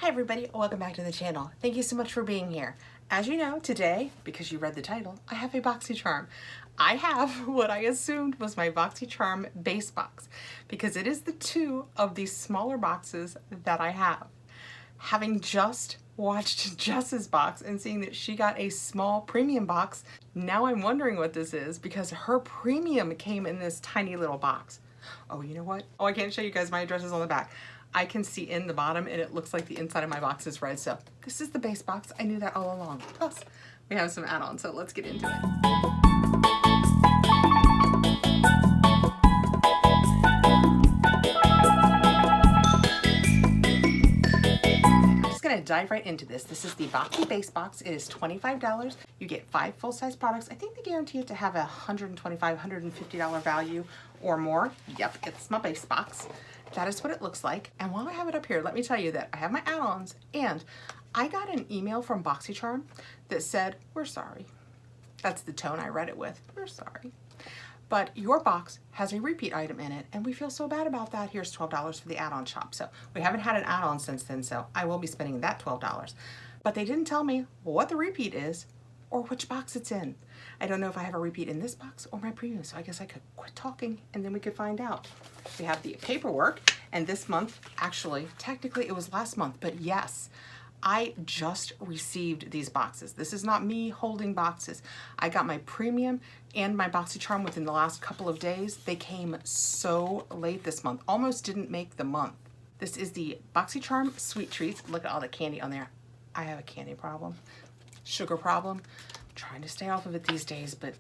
Hi everybody, welcome back to the channel. Thank you so much for being here. As you know, today, because you read the title, I have a Boxycharm. I have what I assumed was my Boxycharm base box because it is the two of these smaller boxes that I have. Having just watched Jess's box and seeing that she got a small premium box, now I'm wondering what this is because her premium came in this tiny little box. Oh, you know what? Oh, I can't show you guys, my address is on the back. I can see in the bottom and it looks like the inside of my box is red. So this is the base box. I knew that all along. Plus we have some add-ons, so let's get into it. I'm just gonna dive right into this. This is the Boxy base box. It is $25. You get 5 full-size products. I think they guarantee it to have a $125, $150 value or more. Yep, it's my base box. That is what it looks like. And while I have it up here, let me tell you that I have my add-ons and I got an email from Boxycharm that said, we're sorry. That's the tone I read it with, we're sorry. But your box has a repeat item in it and we feel so bad about that. Here's $12 for the add-on shop. So we haven't had an add-on since then, so I will be spending that $12. But they didn't tell me what the repeat is or which box it's in. I don't know if I have a repeat in this box or my premium, so I guess I could quit talking and then we could find out. We have the paperwork, and this month, actually, technically it was last month, but yes, I just received these boxes. This is not me holding boxes. I got my premium and my Boxycharm within the last couple of days. They came so late this month, almost didn't make the month. This is the Boxycharm Sweet Treats. Look at all the candy on there. I have a candy problem, sugar problem. I'm trying to stay off of it these days, but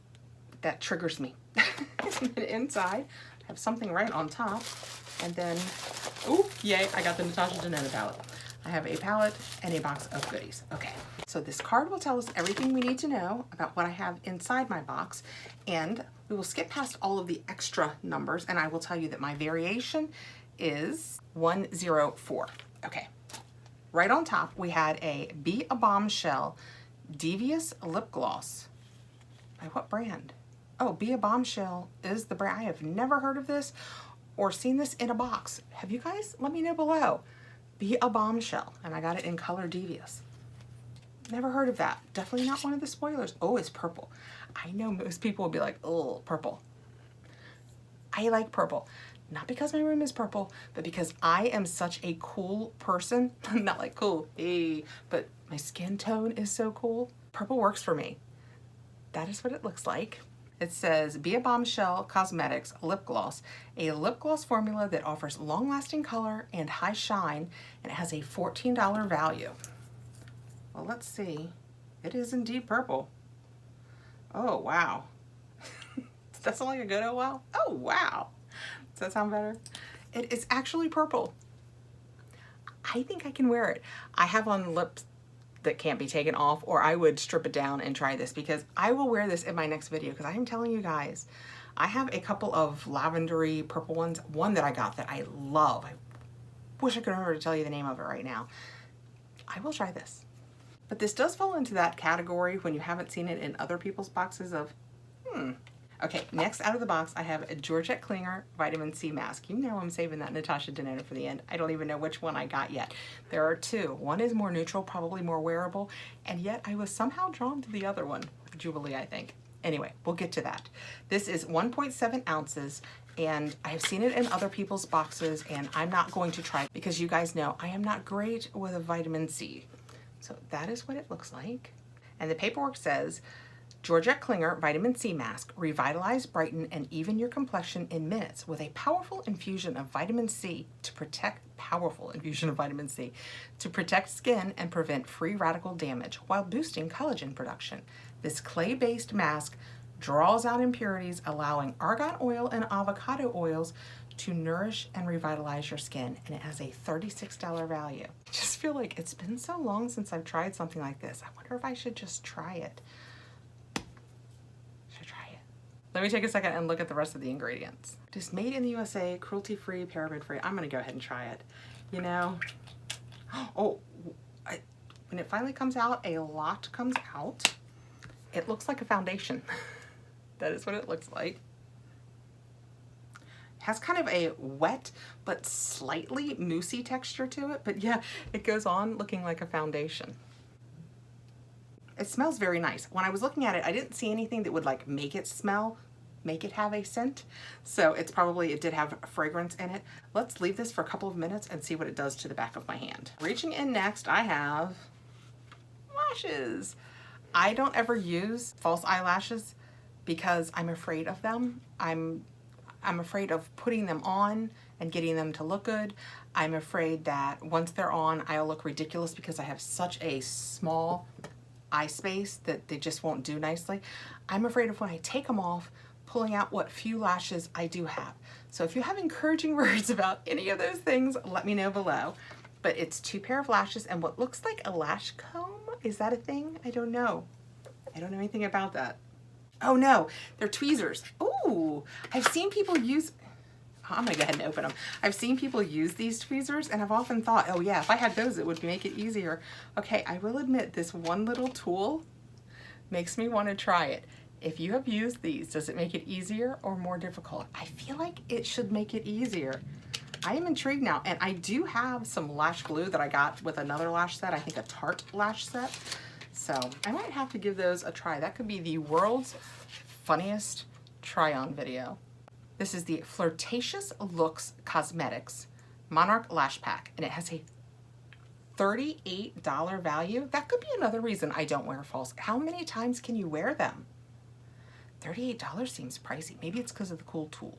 that triggers me. And inside, I have something right on top. And then, oh, yay, I got the Natasha Denona palette. I have a palette and a box of goodies. Okay, so this card will tell us everything we need to know about what I have inside my box. And we will skip past all of the extra numbers and I will tell you that my variation is 104. Okay, right on top, we had a Be A Bombshell Devious Lip Gloss. By what brand? Oh, Be A Bombshell is the brand. I have never heard of this or seen this in a box. Have you guys? Let me know below. Be A Bombshell, and I got it in color Devious. Never heard of that. Definitely not one of the spoilers. Oh, it's purple. I know most people will be like, oh, purple. I like purple. Not because my room is purple, but because I am such a cool person. Not like cool, hey, but my skin tone is so cool. Purple works for me. That is what it looks like. It says, Be A Bombshell Cosmetics Lip Gloss, a lip gloss formula that offers long-lasting color and high shine, and it has a $14 value. Well, let's see. It is indeed purple. Oh, wow. Does that sound like a good oh, wow? Oh, wow. Does that sound better? It is actually purple. I think I can wear it. I have on lips that can't be taken off, or I would strip it down and try this because I will wear this in my next video because I am telling you guys, I have a couple of lavendery purple ones. One that I got that I love. I wish I could remember to tell you the name of it right now. I will try this. But this does fall into that category when you haven't seen it in other people's boxes of, Okay, next out of the box, I have a Georgette Klinger Vitamin C Mask. You know I'm saving that Natasha Denona for the end. I don't even know which one I got yet. There are two. One is more neutral, probably more wearable, and yet I was somehow drawn to the other one, Jubilee, I think. Anyway, we'll get to that. This is 1.7 ounces, and I have seen it in other people's boxes, and I'm not going to try it because you guys know I am not great with a vitamin C. So that is what it looks like. And the paperwork says, Georgette Klinger Vitamin C Mask, revitalize, brighten, and even your complexion in minutes with a powerful infusion of vitamin C to protect skin and prevent free radical damage while boosting collagen production. This clay-based mask draws out impurities, allowing argan oil and avocado oils to nourish and revitalize your skin, and it has a $36 value. I just feel like it's been so long since I've tried something like this. I wonder if I should just try it. Let me take a second and look at the rest of the ingredients. It is made in the USA, cruelty-free, paraben-free. I'm gonna go ahead and try it. You know, oh, when it finally comes out, a lot comes out. It looks like a foundation. That is what it looks like. Has kind of a wet but slightly moussey texture to it, but yeah, it goes on looking like a foundation. It smells very nice. When I was looking at it, I didn't see anything that would like make it smell, make it have a scent. So it's probably, it did have fragrance in it. Let's leave this for a couple of minutes and see what it does to the back of my hand. Reaching in next, I have lashes. I don't ever use false eyelashes because I'm afraid of them. I'm afraid of putting them on and getting them to look good. I'm afraid that once they're on, I'll look ridiculous because I have such a small eye space that they just won't do nicely. I'm afraid of when I take them off, pulling out what few lashes I do have. So if you have encouraging words about any of those things, let me know below. But it's 2 pair of lashes and what looks like a lash comb. Is that a thing? I don't know. I don't know anything about that. Oh no, they're tweezers. Ooh, I've seen people use, I'm gonna go ahead and open them. I've seen people use these tweezers and I've often thought, oh yeah, if I had those, it would make it easier. Okay, I will admit this one little tool makes me want to try it. If you have used these, does it make it easier or more difficult? I feel like it should make it easier. I am intrigued now, and I do have some lash glue that I got with another lash set, I think a Tarte lash set. So I might have to give those a try. That could be the world's funniest try-on video. This is the Flirtatious Looks Cosmetics Monarch Lash Pack, and it has a $38 value. That could be another reason I don't wear false. How many times can you wear them? $38 seems pricey. Maybe it's because of the cool tool.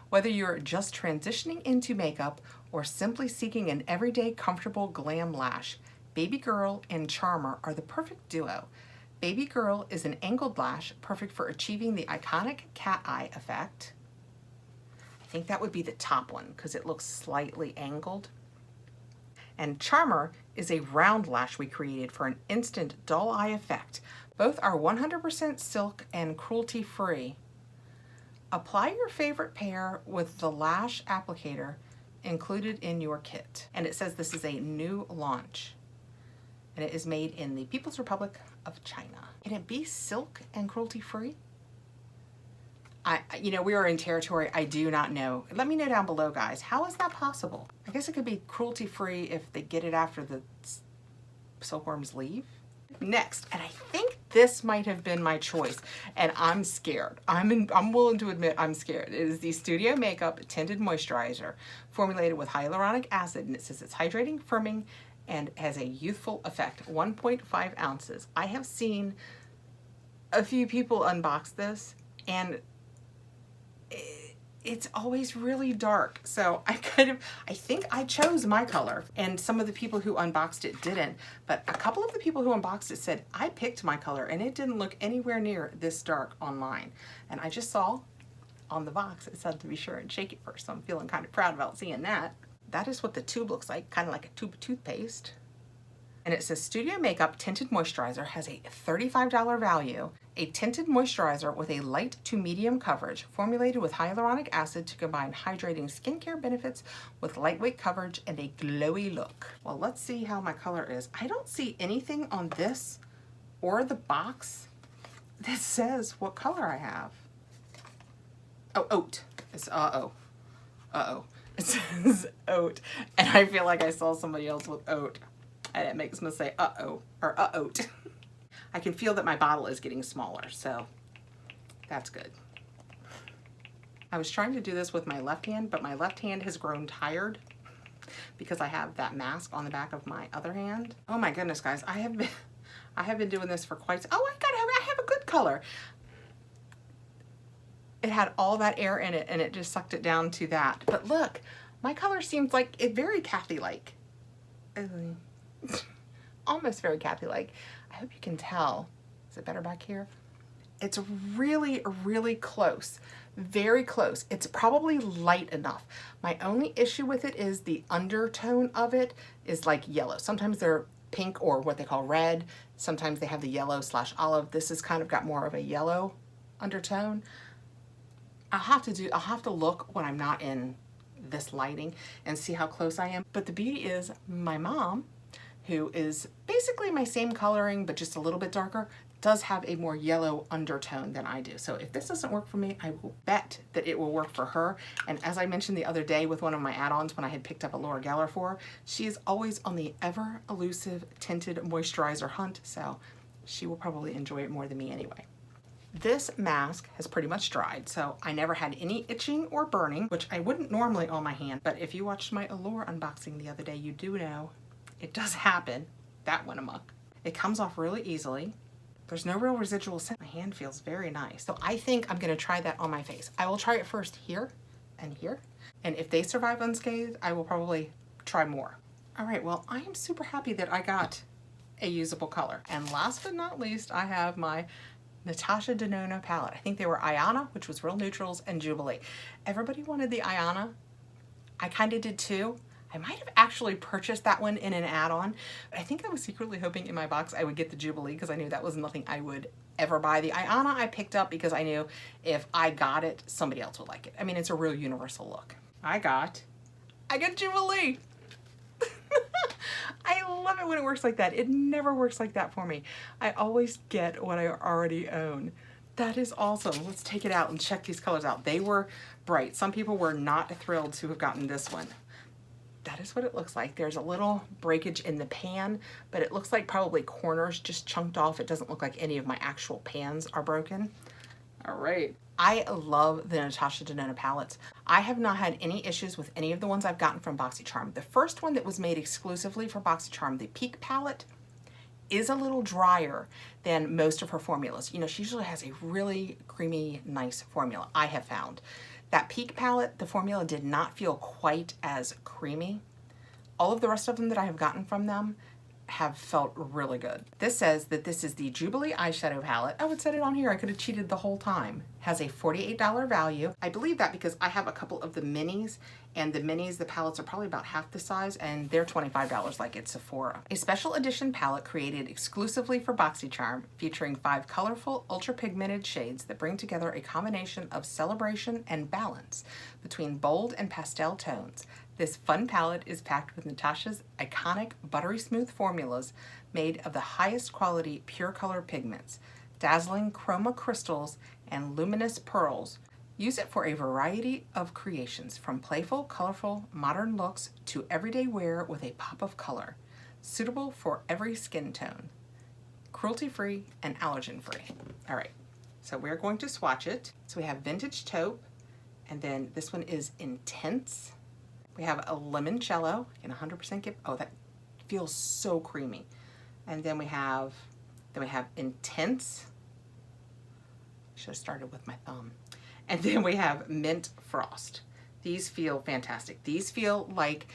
Whether you're just transitioning into makeup or simply seeking an everyday comfortable glam lash, Baby Girl and Charmer are the perfect duo. Baby Girl is an angled lash perfect for achieving the iconic cat eye effect. I think that would be the top one because it looks slightly angled. And Charmer is a round lash we created for an instant dull eye effect. Both are 100% silk and cruelty-free. Apply your favorite pair with the lash applicator included in your kit. And it says this is a new launch. And it is made in the People's Republic of China. Can it be silk and cruelty-free? You know, we are in territory I do not know. Let me know down below, guys. How is that possible? I guess it could be cruelty-free if they get it after the silkworms leave. Next, and I think this might have been my choice, and I'm scared. I'm willing to admit I'm scared. It is the Studio Makeup Tinted Moisturizer, formulated with hyaluronic acid, and it says it's hydrating, firming, and has a youthful effect. 1.5 ounces. I have seen a few people unbox this, and it's always really dark. So I think I chose my color, and some of the people who unboxed it didn't, but a couple of the people who unboxed it said, I picked my color and it didn't look anywhere near this dark online. And I just saw on the box, it said to be sure and shake it first. So I'm feeling kind of proud about seeing that. That is what the tube looks like, kind of like a tube of toothpaste. And it says Studio Makeup Tinted Moisturizer has a $35 value, a tinted moisturizer with a light to medium coverage, formulated with hyaluronic acid to combine hydrating skincare benefits with lightweight coverage and a glowy look. Well, let's see how my color is. I don't see anything on this or the box that says what color I have. Oh, oat. It's uh-oh. Uh-oh. It says oat, and I feel like I saw somebody else with oat, and it makes me say uh-oh, or uh-oat. I can feel that my bottle is getting smaller, so that's good. I was trying to do this with my left hand, but my left hand has grown tired because I have that mask on the back of my other hand. Oh my goodness, guys, I have been doing this for quite, oh my God, I have a good color. It had all that air in it and it just sucked it down to that. But look, my color seems like it very Kathy-like. Almost very Kathy-like. I hope you can tell. Is it better back here? It's really, really close. Very close. It's probably light enough. My only issue with it is the undertone of it is like yellow. Sometimes they're pink or what they call red. Sometimes they have the yellow/olive. This has kind of got more of a yellow undertone. I'll have to look when I'm not in this lighting and see how close I am. But the beauty is my mom, who is basically my same coloring but just a little bit darker, does have a more yellow undertone than I do. So if this doesn't work for me, I will bet that it will work for her. And as I mentioned the other day with one of my add-ons when I had picked up a Laura Geller for her, she is always on the ever elusive tinted moisturizer hunt, so she will probably enjoy it more than me anyway. This mask has pretty much dried, so I never had any itching or burning, which I wouldn't normally on my hand, but if you watched my Allure unboxing the other day, you do know it does happen. That went amok. It comes off really easily. There's no real residual scent. My hand feels very nice. So I think I'm gonna try that on my face. I will try it first here and here. And if they survive unscathed, I will probably try more. All right, well, I am super happy that I got a usable color. And last but not least, I have my Natasha Denona palette. I think they were Ayana, which was real neutrals, and Jubilee. Everybody wanted the Ayana. I kind of did too. I might have actually purchased that one in an add-on. I think I was secretly hoping in my box I would get the Jubilee because I knew that was nothing I would ever buy. The Ayana I picked up because I knew if I got it, somebody else would like it. I mean, it's a real universal look. I got Jubilee. I love it when it works like that. It never works like that for me. I always get what I already own. That is awesome. Let's take it out and check these colors out. They were bright. Some people were not thrilled to have gotten this one. That is what it looks like. There's a little breakage in the pan, but it looks like probably corners just chunked off. It doesn't look like any of my actual pans are broken. All right. I love the Natasha Denona palettes. I have not had any issues with any of the ones I've gotten from Boxycharm. The first one that was made exclusively for Boxycharm, the Peak palette, is a little drier than most of her formulas. You know, she usually has a really creamy, nice formula, I have found. That Peak palette, the formula did not feel quite as creamy. All of the rest of them that I have gotten from them have felt really good. This says that this is the Jubilee eyeshadow palette. Oh, it said it on here. I could have cheated the whole time. Has a $48 value. I believe that because I have a couple of the minis, and the minis, the palettes are probably about half the size, and they're $25 like at Sephora. A special edition palette created exclusively for Boxycharm, featuring 5 colorful, ultra pigmented shades that bring together a combination of celebration and balance between bold and pastel tones. This fun palette is packed with Natasha's iconic buttery smooth formulas made of the highest quality pure color pigments, dazzling chroma crystals, and luminous pearls. Use it for a variety of creations, from playful, colorful, modern looks to everyday wear with a pop of color. Suitable for every skin tone. Cruelty-free and allergen-free. All right, so we're going to swatch it. So we have Vintage Taupe, and then this one is Intense. We have a Limoncello in 100% give. Oh, that feels so creamy. And then we have Intense. Should have started with my thumb. And then we have Mint Frost. These feel fantastic. These feel like,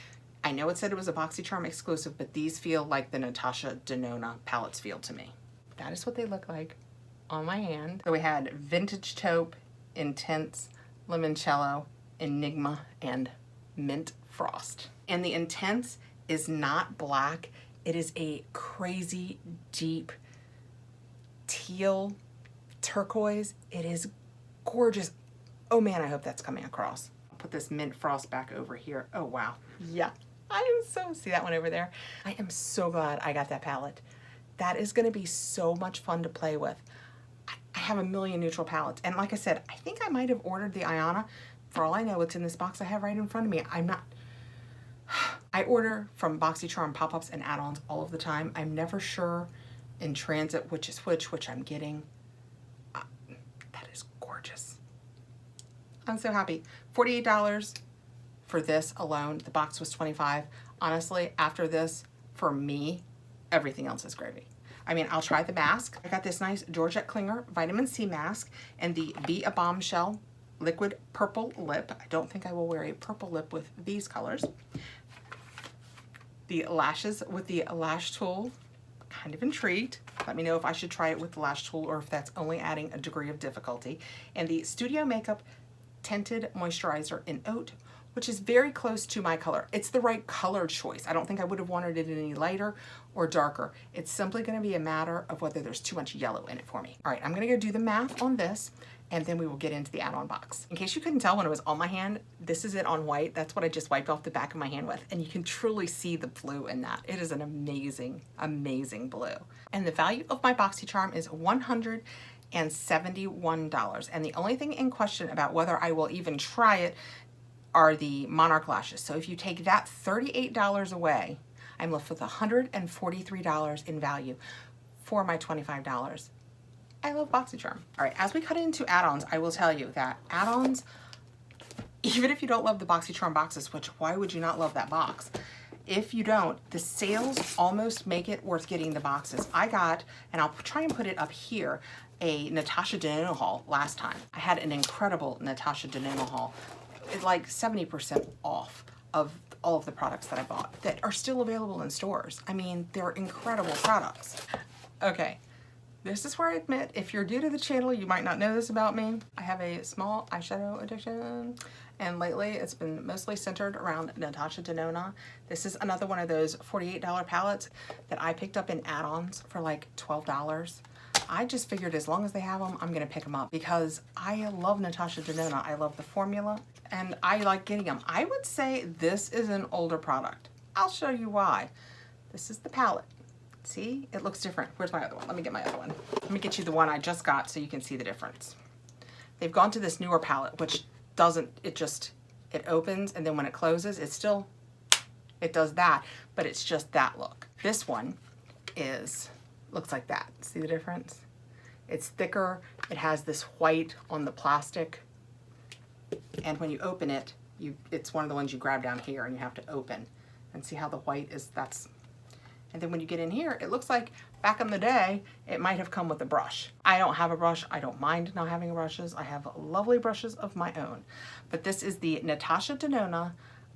I know it said it was a Boxycharm exclusive, but these feel like the Natasha Denona palettes feel to me. That is what they look like on my hand. So we had Vintage Taupe, Intense, Limoncello, Enigma, and Mint Frost. And the Intense is not black. It is a crazy deep teal turquoise. It is gorgeous. Oh man, I hope that's coming across. I'll put this Mint Frost back over here. Oh wow. Yeah, I am so, see that one over there? I am so glad I got that palette. That is gonna be so much fun to play with. I have a million neutral palettes. And like I said, I think I might have ordered the Ayana. For all I know, it's in this box I have right in front of me. I order from Boxycharm pop-ups and add-ons all of the time. I'm never sure in transit which is which I'm getting. That is gorgeous. I'm so happy. $48 for this alone. The box was $25. Honestly, after this, for me, everything else is gravy. I mean, I'll try the mask. I got this nice Georgette Klinger vitamin C mask and the Be A Bombshell liquid purple lip. I don't think I will wear a purple lip with these colors. The lashes with the lash tool. Kind of intrigued. Let me know if I should try it with the lash tool or if that's only adding a degree of difficulty. And the Studio Makeup Tinted Moisturizer in Oat, which is very close to my color. It's the right color choice. I don't think I would have wanted it any lighter or darker. It's simply gonna be a matter of whether there's too much yellow in it for me. All right, I'm gonna go do the math on this, and then we will get into the add-on box. In case you couldn't tell when it was on my hand, this is it on white. That's what I just wiped off the back of my hand with, and you can truly see the blue in that. It is an amazing, amazing blue. And the value of my Boxycharm is $171. And the only thing in question about whether I will even try it are the Monarch lashes. So if you take that $38 away, I'm left with $143 in value for my $25. I love Boxycharm. All right, as we cut into add-ons, I will tell you that add-ons, even if you don't love the Boxycharm boxes, which why would you not love that box? If you don't, the sales almost make it worth getting the boxes. I got, and I'll try and put it up here, a Natasha Denona haul last time. I had an incredible Natasha Denona haul. It's like 70% off of all of the products that I bought that are still available in stores. I mean, they're incredible products. Okay, this is where I admit, if you're new to the channel, you might not know this about me. I have a small eyeshadow addiction, and lately it's been mostly centered around Natasha Denona. This is another one of those $48 palettes that I picked up in add-ons for like $12. I just figured as long as they have them, I'm gonna pick them up because I love Natasha Denona. I love the formula and I like getting them. I would say this is an older product. I'll show you why. This is the palette. See, it looks different. Where's my other one? Let me get my other one. Let me get you the one I just got so you can see the difference. They've gone to this newer palette, which doesn't, it opens and then when it closes, it does that, but it's just that look. This one looks like that. See the difference? It's thicker. It has this white on the plastic. And when you open it, it's one of the ones you grab down here and you have to open. And see how the white is, and then when you get in here, it looks like back in the day, it might have come with a brush. I don't have a brush. I don't mind not having brushes. I have lovely brushes of my own. But this is the Natasha Denona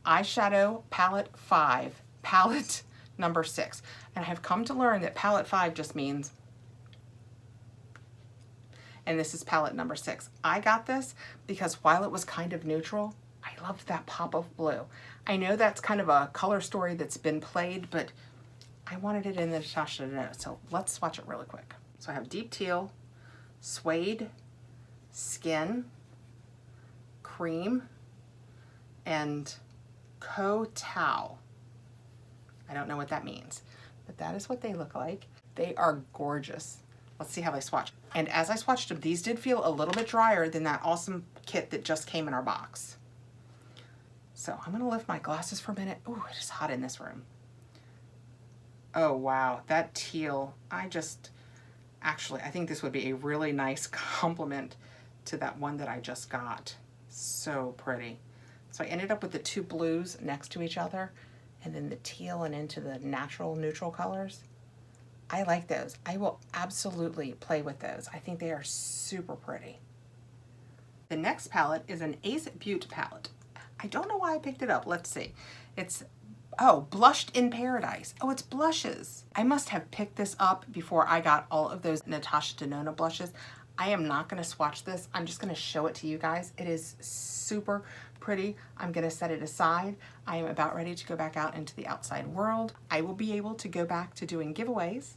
Eyeshadow Palette 5, palette number 6. And I have come to learn that palette 5 just means, and this is palette number 6. I got this because while it was kind of neutral, I loved that pop of blue. I know that's kind of a color story that's been played, but I wanted it in the Natasha Denona, so let's swatch it really quick. So I have deep teal, suede, skin, cream, and cow. I don't know what that means, but that is what they look like. They are gorgeous. Let's see how they swatch. And as I swatched them, these did feel a little bit drier than that awesome kit that just came in our box. So I'm gonna lift my glasses for a minute. Ooh, it is hot in this room. Oh wow, that teal, I think this would be a really nice complement to that one that I just got. So pretty. So I ended up with the two blues next to each other and then the teal and into the natural neutral colors. I like those. I will absolutely play with those. I think they are super pretty. The next palette is an Ace Beaute palette. I don't know why I picked it up. Let's see. It's Blushed in Paradise. Oh, it's blushes. I must have picked this up before I got all of those Natasha Denona blushes. I am not gonna swatch this. I'm just gonna show it to you guys. It is super pretty. I'm gonna set it aside. I am about ready to go back out into the outside world. I will be able to go back to doing giveaways.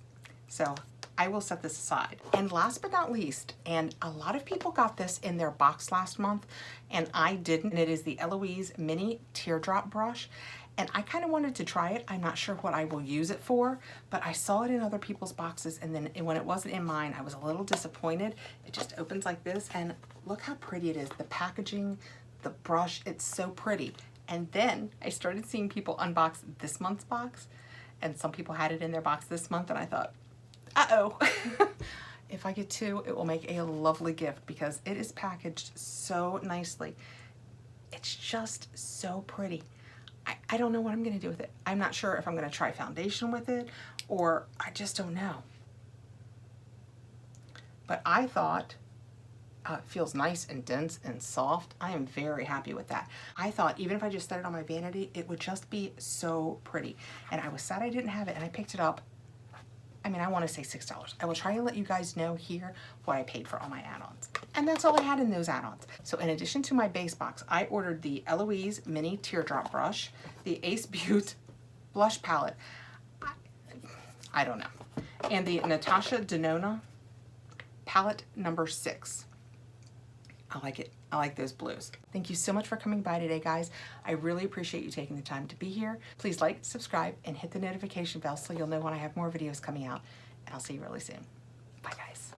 So I will set this aside. And last but not least, and a lot of people got this in their box last month and I didn't, and it is the Eloise Mini Teardrop Brush. And I kind of wanted to try it. I'm not sure what I will use it for, but I saw it in other people's boxes and then when it wasn't in mine, I was a little disappointed. It just opens like this and look how pretty it is. The packaging, the brush, it's so pretty. And then I started seeing people unbox this month's box and some people had it in their box this month and I thought, uh-oh. If I get two, it will make a lovely gift because it is packaged so nicely. It's just so pretty. I don't know what I'm gonna do with it. I'm not sure if I'm gonna try foundation with it or I just don't know. But I thought it feels nice and dense and soft. I am very happy with that. I thought even if I just set it on my vanity, it would just be so pretty. And I was sad I didn't have it and I picked it up. I mean, I want to say $6. I will try and let you guys know here what I paid for all my add-ons. And that's all I had in those add-ons. So in addition to my base box, I ordered the Eloise Mini Teardrop Brush, the Ace Beaute Blush Palette, I don't know, and the Natasha Denona Palette number 6. I like it. I like those blues. Thank you so much for coming by today, guys. I really appreciate you taking the time to be here. Please like, subscribe, and hit the notification bell so you'll know when I have more videos coming out. And I'll see you really soon. Bye, guys.